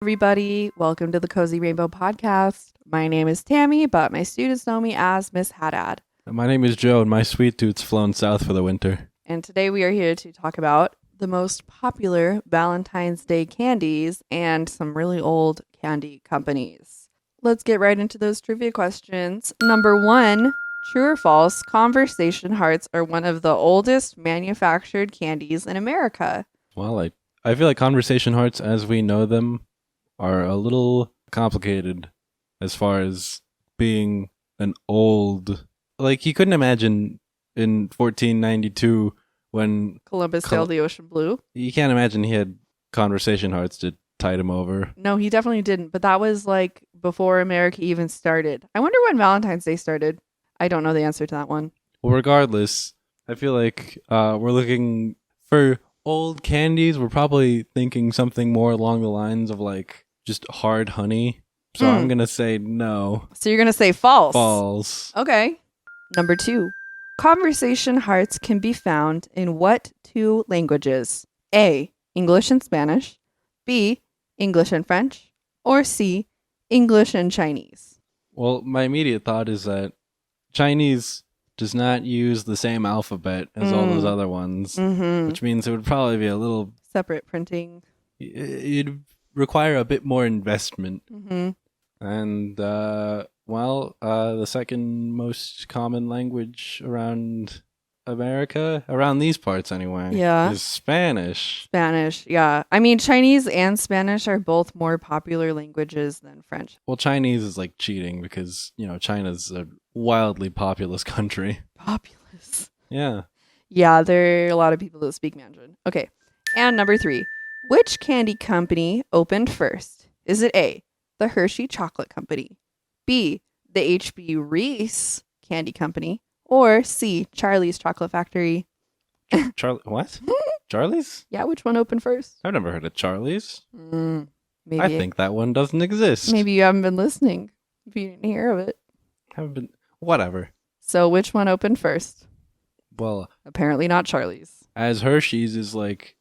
Everybody, welcome to the Cozy Rainbow Podcast. My name is Tammy, but my students know me as Miss Haddad. My name is Joe, and my sweet tooth's flown south for the winter. And today we are here to talk about the most popular Valentine's Day candies and some really old candy companies. Let's get right into those trivia questions. Number 1, true or false, conversation hearts are one of the oldest manufactured candies in America. Well, I feel like conversation hearts, as we know them, are a little complicated as far as being an old... Like, you couldn't imagine in 1492 when... Columbus sailed the ocean blue. You can't imagine he had conversation hearts to tide him over. No, he definitely didn't. But that was like before America even started. I wonder when Valentine's Day started. I don't know the answer to that one. Well, regardless, I feel like we're looking for old candies. We're probably thinking something more along the lines of like just hard honey. So I'm going to say no. So you're going to say false. False. Okay. Number 2. Conversation hearts can be found in what 2 languages? A, English and Spanish. B, English and French. Or C, English and Chinese. Well, my immediate thought is that Chinese does not use the same alphabet as all those other ones, which means it would probably be a little... Separate printing. It'd require a bit more investment. And, the second most common language around America, around these parts anyway, is Spanish. Spanish, yeah. I mean, Chinese and Spanish are both more popular languages than French. Well, Chinese is like cheating because, China's a wildly populous country. Populous? Yeah. Yeah, there are a lot of people that speak Mandarin. Okay. And number 3, which candy company opened first? Is it A, the Hershey Chocolate Company, B, the H.B. Reese Candy Company, or C, Charlie's Chocolate Factory? What? Charlie's? Yeah, which one opened first? I've never heard of Charlie's. Maybe. I think that one doesn't exist. Maybe you haven't been listening if you didn't hear of it. Haven't been. Whatever. So which one opened first? Well, apparently not Charlie's. As Hershey's is like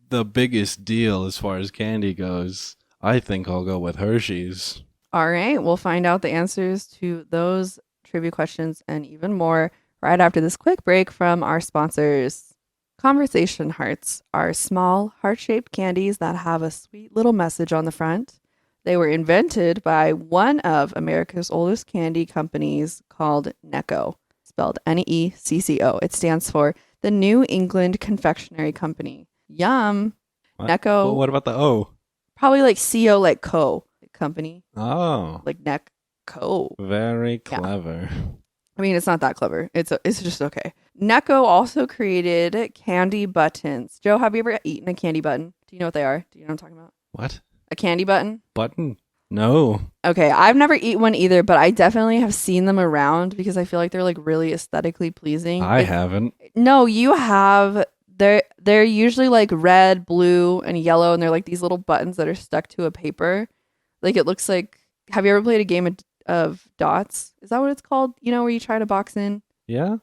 the biggest deal as far as candy goes, I think I'll go with Hershey's. All right, we'll find out the answers to those trivia questions and even more right after this quick break from our sponsors. Conversation hearts are small, heart-shaped candies that have a sweet little message on the front. They were invented by one of America's oldest candy companies called Necco, spelled Necco. It stands for the New England Confectionery Company. Yum. What? Necco. Well, what about the O? Probably like CO, like co. Company. Oh. Like Necco. Very clever. Yeah. I mean, it's not that clever. It's just okay. Necco also created candy buttons. Joe, have you ever eaten a candy button? Do you know what they are? Do you know what I'm talking about? What? A candy button? Button? No. Okay, I've never eaten one either, but I definitely have seen them around because I feel like they're like really aesthetically pleasing. I haven't. No, you have. They're usually like red, blue, and yellow, and they're like these little buttons that are stuck to a paper. Like it looks like, have you ever played a game of dots? Is that what it's called? You know, where you try to box in? Yeah.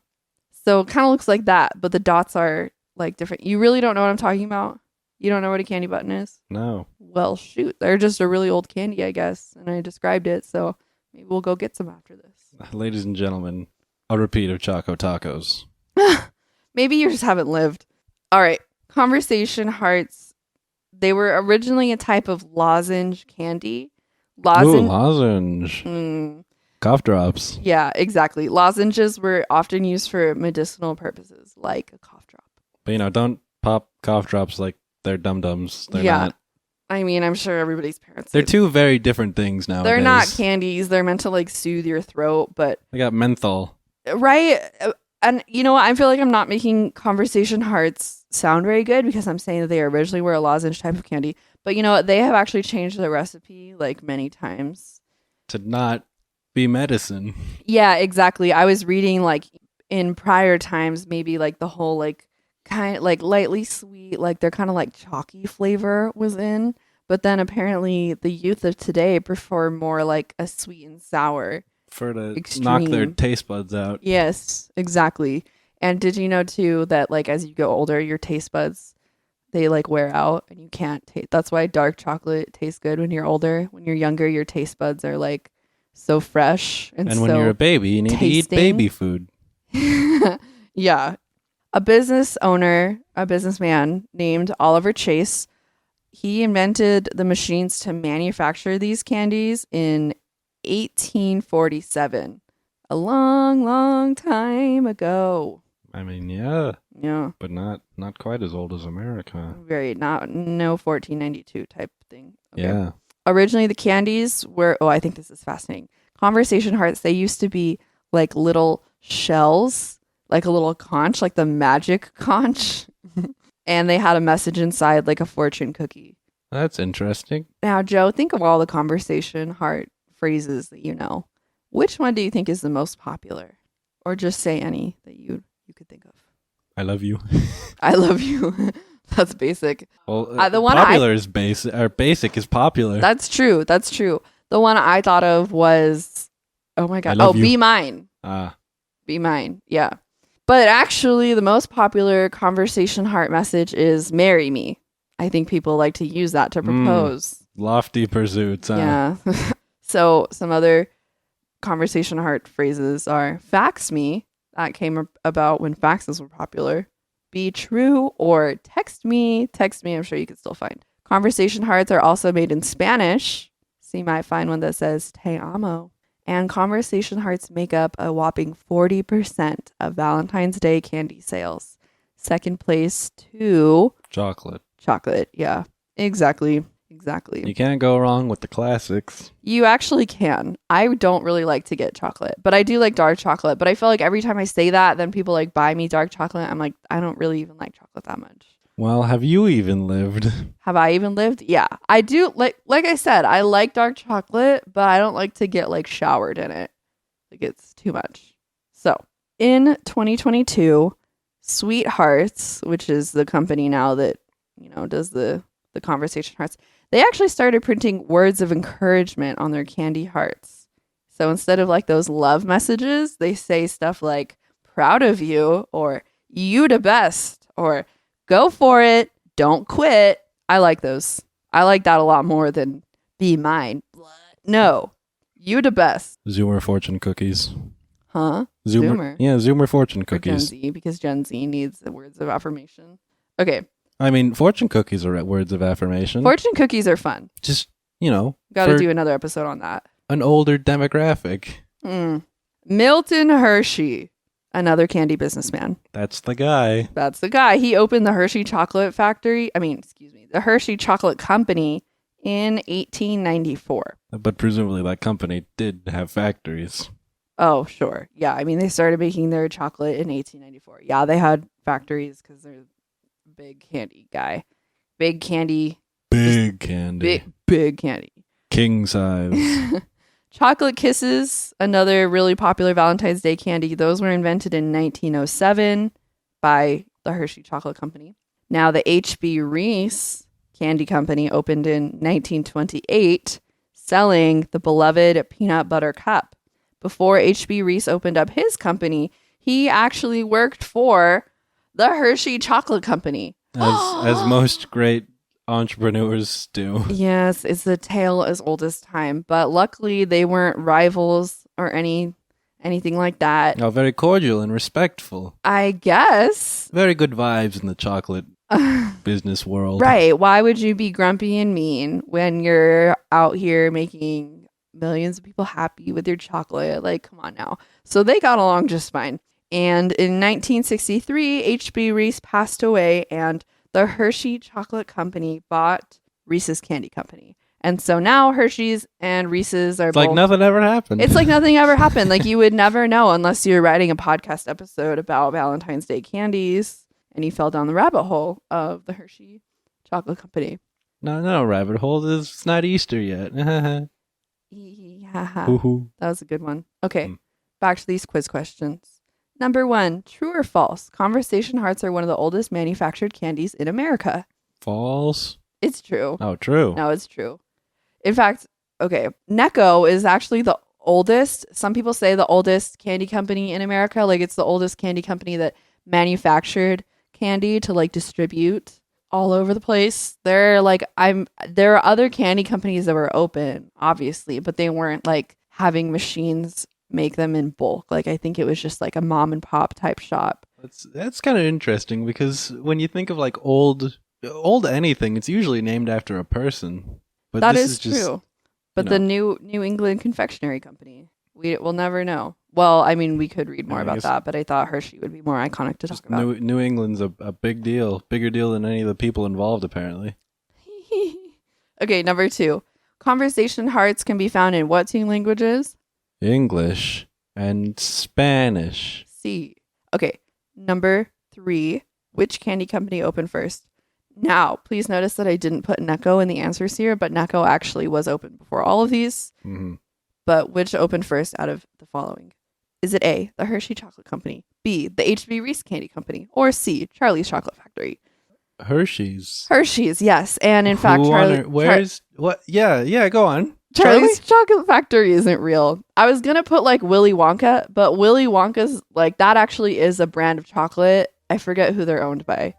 So it kind of looks like that, but the dots are like different. You really don't know what I'm talking about? You don't know what a candy button is? No. Well, shoot. They're just a really old candy, I guess. And I described it, so maybe we'll go get some after this. Ladies and gentlemen, a repeat of Choco Tacos. Maybe you just haven't lived. All right. Conversation hearts. They were originally a type of lozenge candy. Ooh, lozenge. Cough drops. Yeah, exactly. Lozenges were often used for medicinal purposes, like a cough drop. But, don't pop cough drops like they're dum-dums. They're not. I mean, I'm sure everybody's parents They're two very different things nowadays. They're not candies. They're meant to, like, soothe your throat, but... They got menthol. Right? And you know what? I feel like I'm not making conversation hearts sound very good because I'm saying that they originally were a lozenge type of candy. But you know what? They have actually changed the recipe like many times. To not be medicine. Yeah, exactly. I was reading like in prior times, maybe like the whole like kind of like lightly sweet, like they're kind of like chalky flavor was in. But then apparently the youth of today prefer more like a sweet and sour. For to knock their taste buds out. Yes, exactly. And did you know too that like as you go older, your taste buds, they like wear out and you can't taste. That's why dark chocolate tastes good when you're older. When you're younger, your taste buds are like so fresh and And so when you're a baby, you need to eat tasting. baby food. Yeah. A businessman named Oliver Chase, he invented the machines to manufacture these candies in 1847. A long, long time ago. I mean, yeah, Yeah. but not quite as old as America. No 1492 type thing. Okay. Yeah. Originally the candies were, I think this is fascinating. Conversation hearts, they used to be like little shells, like a little conch, like the magic conch. And they had a message inside like a fortune cookie. That's interesting. Now, Joe, think of all the conversation heart phrases that you know. Which one do you think is the most popular? Or just say any that you could think of. I love you. I love you. That's basic. Well, The one popular is basic, or basic is popular. That's true. That's true. The one I thought of was, oh my God. I love you. Be mine. Be mine. Yeah. But actually, the most popular conversation heart message is marry me. I think people like to use that to propose. Lofty pursuits. Yeah. So some other conversation heart phrases are fax me. That came about when faxes were popular. Be true or text me. Text me. I'm sure you could still find. Conversation hearts are also made in Spanish. So you might find one that says te amo. And conversation hearts make up a whopping 40% of Valentine's Day candy sales. Second place to Chocolate. Yeah, exactly. You can't go wrong with the classics. You actually can. I don't really like to get chocolate, but I do like dark chocolate. But I feel like every time I say that, then people like buy me dark chocolate. I'm like, I don't really even like chocolate that much. Well, have you even lived? Have I even lived? Yeah, I do. Like I said, I like dark chocolate, but I don't like to get like showered in it. Like it's too much. So in 2022, Sweethearts, which is the company now that, does the conversation hearts, they actually started printing words of encouragement on their candy hearts. So instead of like those love messages, they say stuff like proud of you, or you the best, or go for it, don't quit. I like those. I like that a lot more than be mine. No, you the best. Zoomer fortune cookies. Huh? Zoomer. Yeah, Zoomer fortune cookies. Gen Z, because Gen Z needs the words of affirmation. Okay. I mean, fortune cookies are words of affirmation. Fortune cookies are fun. Just, got to do another episode on that. An older demographic. Milton Hershey, another candy businessman. That's the guy. He opened the Hershey Chocolate Factory. The Hershey Chocolate Company in 1894. But presumably that company did have factories. Oh, sure. Yeah, I mean, they started making their chocolate in 1894. Yeah, they had factories because they're big candy guy. Big candy. Big candy. Big candy. King size. Chocolate Kisses, another really popular Valentine's Day candy. Those were invented in 1907 by the Hershey Chocolate Company. Now, the H.B. Reese Candy Company opened in 1928, selling the beloved peanut butter cup. Before H.B. Reese opened up his company, he actually worked for the Hershey Chocolate Company. As most great entrepreneurs do. Yes, it's the tale as old as time. But luckily, they weren't rivals or anything like that. Oh, very cordial and respectful. I guess. Very good vibes in the chocolate business world. Right. Why would you be grumpy and mean when you're out here making millions of people happy with your chocolate? Like, come on now. So they got along just fine. And in 1963, H.B. Reese passed away, and the Hershey Chocolate Company bought Reese's Candy Company. And so now Hershey's and Reese's are like nothing ever happened. It's like nothing ever happened. Like you would never know unless you're writing a podcast episode about Valentine's Day candies and you fell down the rabbit hole of the Hershey Chocolate Company. No, rabbit hole. It's not Easter yet. Yeah. Hoo-hoo. That was a good one. Okay, back to these quiz questions. Number 1, true or false? Conversation hearts are one of the oldest manufactured candies in America. False. It's true. Oh, true. No, it's true. In fact, okay, Necco is actually the oldest. Some people say the oldest candy company in America. Like it's the oldest candy company that manufactured candy to like distribute all over the place. There are other candy companies that were open, obviously, but they weren't like having machines make them in bulk. Like I think it was just like a mom and pop type shop. That's kind of interesting because when you think of like old anything, it's usually named after a person. But That this is is just true. But the New England Confectionery Company, we'll never know. Well, I mean, we could read more I about guess that, but I thought Hershey would be more iconic to talk just about. New England's a big deal, bigger deal than any of the people involved apparently. Okay, number 2. Conversation hearts can be found in what 2 languages? English and Spanish. C. Okay, number 3. Which candy company opened first? Now, please notice that I didn't put Necco in the answers here, but Necco actually was open before all of these. Mm-hmm. But which opened first out of the following? Is it A, the Hershey Chocolate Company, B, the H.B. Reese Candy Company, or C, Charlie's Chocolate Factory? Hershey's. Hershey's, yes. And in fact, what? Yeah, go on. Charlie's Chocolate Factory isn't real. I was going to put like Willy Wonka, but Willy Wonka's like that actually is a brand of chocolate. I forget who they're owned by.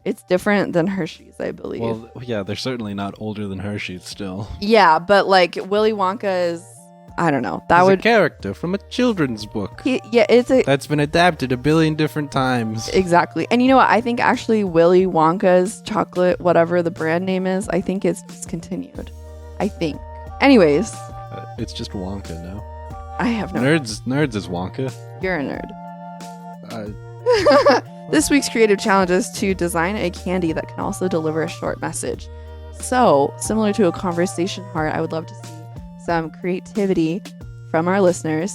It's different than Hershey's, I believe. Well, yeah, they're certainly not older than Hershey's still. Yeah, but like Willy Wonka is, I don't know. That would a character from a children's book. That's been adapted a billion different times. Exactly. And you know what? I think actually Willy Wonka's chocolate, whatever the brand name is, I think it's discontinued. I think. Anyways. It's just Wonka now. I have no... Nerds is Wonka. You're a nerd. This week's creative challenge is to design a candy that can also deliver a short message. So, similar to a conversation heart, I would love to see some creativity from our listeners.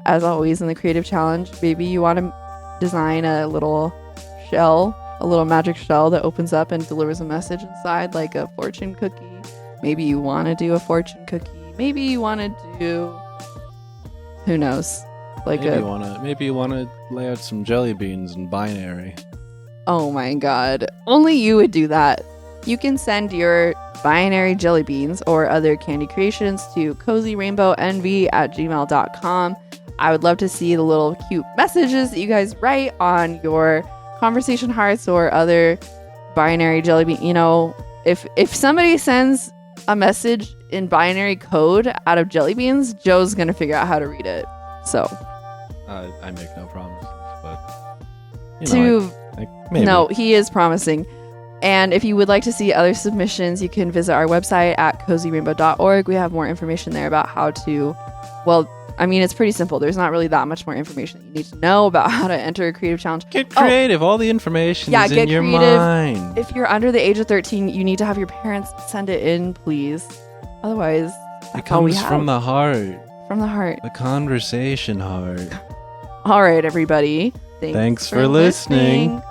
As always in the creative challenge, maybe you want to design a little shell, a little magic shell that opens up and delivers a message inside, like a fortune cookie. Maybe you want to do a fortune cookie. Maybe you want to do, who knows? Maybe you wanna lay out some jelly beans in binary. Oh my god. Only you would do that. You can send your binary jelly beans or other candy creations to cozyrainbowenvy@gmail.com. I would love to see the little cute messages that you guys write on your conversation hearts or other binary jelly bean. You know, if somebody sends a message in binary code out of jelly beans, Joe's gonna figure out how to read it. So I make no promises, but maybe. No, he is promising. And if you would like to see other submissions, you can visit our website at cozyrainbow.org. We have more information there about how to, well, I mean, it's pretty simple. There's not really that much more information that you need to know about how to enter a creative challenge. Get creative. All the information is in your mind. If you're under the age of 13, you need to have your parents send it in, please. Otherwise, it comes from the heart. From the heart. The conversation heart. All right, everybody. Thanks for listening.